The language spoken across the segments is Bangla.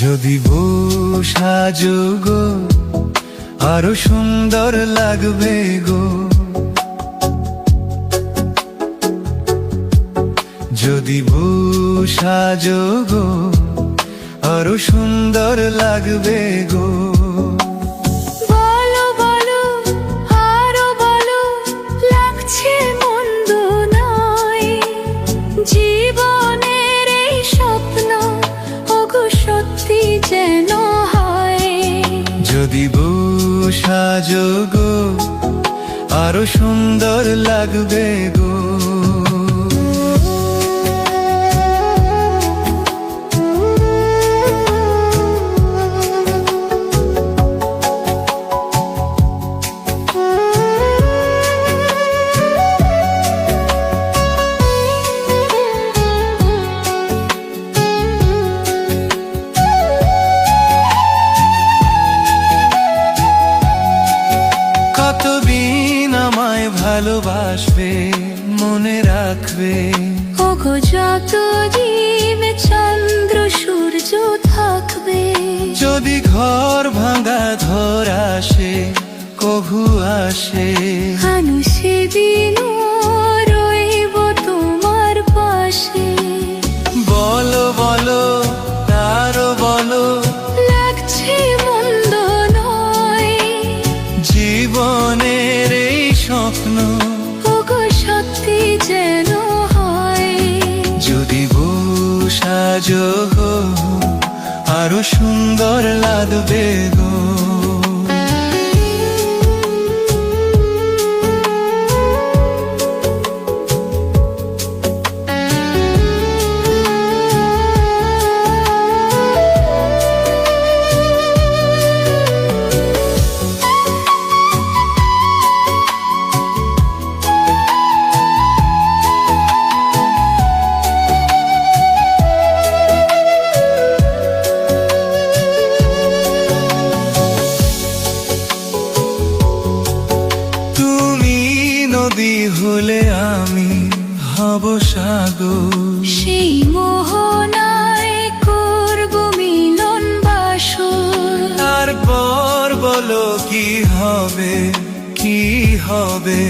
যদি বউ সাজো গো আরো সুন্দর লাগবে গো, যদি বউ সাজো গো আরো সুন্দর লাগবে গো। বলো বলো আরো বলো, লাগছে মন্দ নয়, জীবনের এই স্বপ্ন ওগো সত্যি যেন হয়। যদি বউ সাজো গো আরো সুন্দর লাগবে গো। কতদিন আমায় ভালোবাসবে, মনে রাখবে ওগো যতদিন চন্দ্র সূর্য থাকবে। যদি ঘর ভাঙা ধর আসে, কভু আসে, আমি সেদিনও রইব তোমার পাশে। বলো বলো আরো বলো, লাগছে মন্দ নয়, জীবনের এই স্বপ্ন ওগো সত্যি যেন হয়। যদি বউ সাজো গো আরো সুন্দর লাগবে গো। নদী হলে আমি হব সাগর, সেই মোহনায় করব মিলন বাসর। তারপর বলো কি হবে, কি হবে,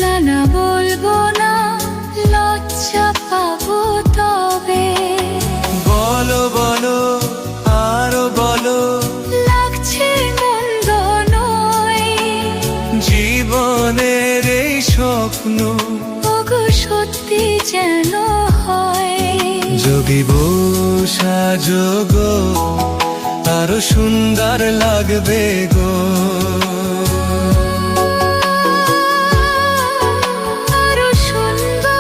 না না বলবো না, লজ্জা পাবো তবে। বলো বলো আরো বলো, লাগছে মন্দ নয়, জীবনের এই স্বপ্ন ওগো সত্যি যেন হয়। যদি বউ সাজো গো আরো সুন্দর লাগবে গো। আরো সুন্দর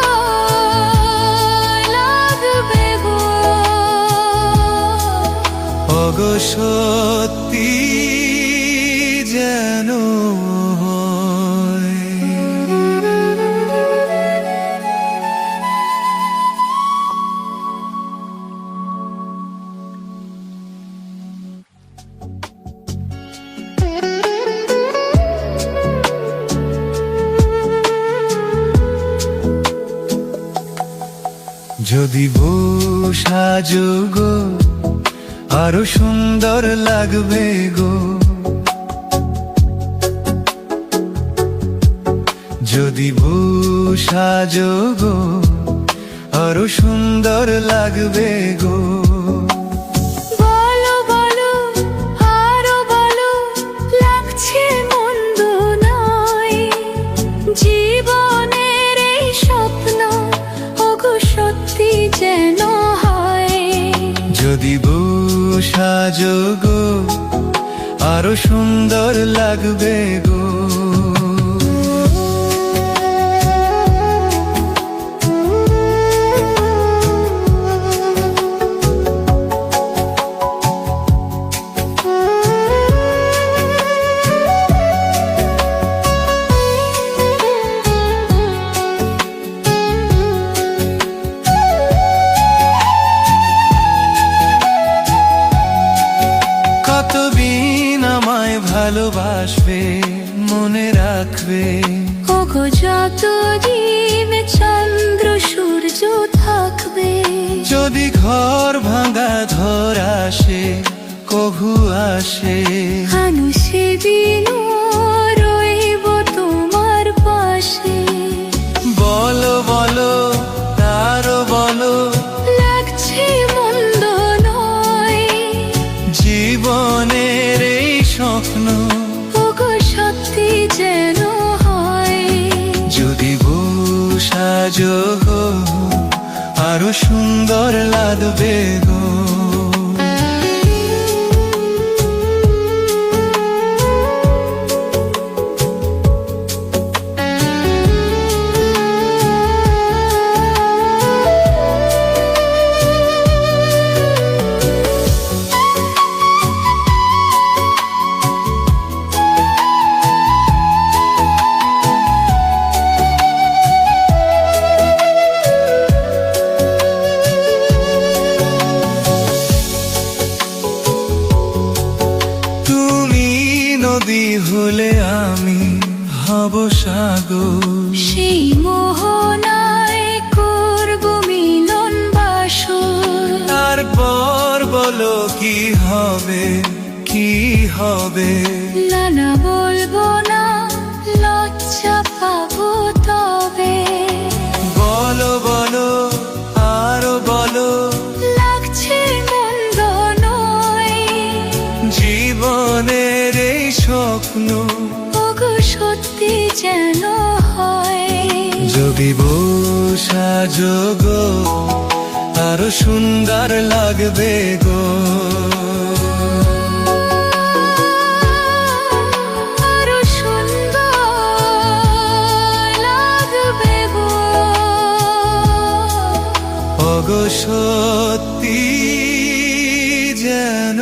লাগবে গো, ওগো সত্যি যেন হয়। যদি বউ সাজো গো আরো সুন্দর লাগবে গো, যদি বউ সাজো গো আরো সুন্দর লাগবে গো। বলো বলো আরো বলো, লাগছে মন্দ নয়, জীবনের এই স্বপ্ন ওগো সত্যি যেন হয়। যদি বউ সাজো গো আরো সুন্দর লাগবে গো। কতদিন আমায় ভালোবাসবে, মনে রাখবে। ওগো যত দিন চন্দ্র সূর্য থাকবে, যদি ঘর ভাঙা ধর আসে, কভু আসে, আমি সেদিনও রইব তোমার পাশে। বলো বলো তারও বলো, লাগছে মন্দ নয়, জীবনের এই স্বপ্ন ওগো সত্যি যেন হয়। যদি সাজো গো, আরো সুন্দর লাগবে গো। নদী হলে আমি হব সাগর, সেই মোহনায় করব মিলন বাসর। তারপর বলো কি হবে, কি হবে। না না বলবো না, লজ্জা পাবো তবে। বলো বলো আরো বলো, লাগছে মন্দ নয়, জীবনের এই স্বপ্ন ওগো সত্যি যেন হয়। যদি সাজো গো, আরো সুন্দর লাগবে গো। আরো সুন্দর লাগবে গো। ওগো সত্যি যেন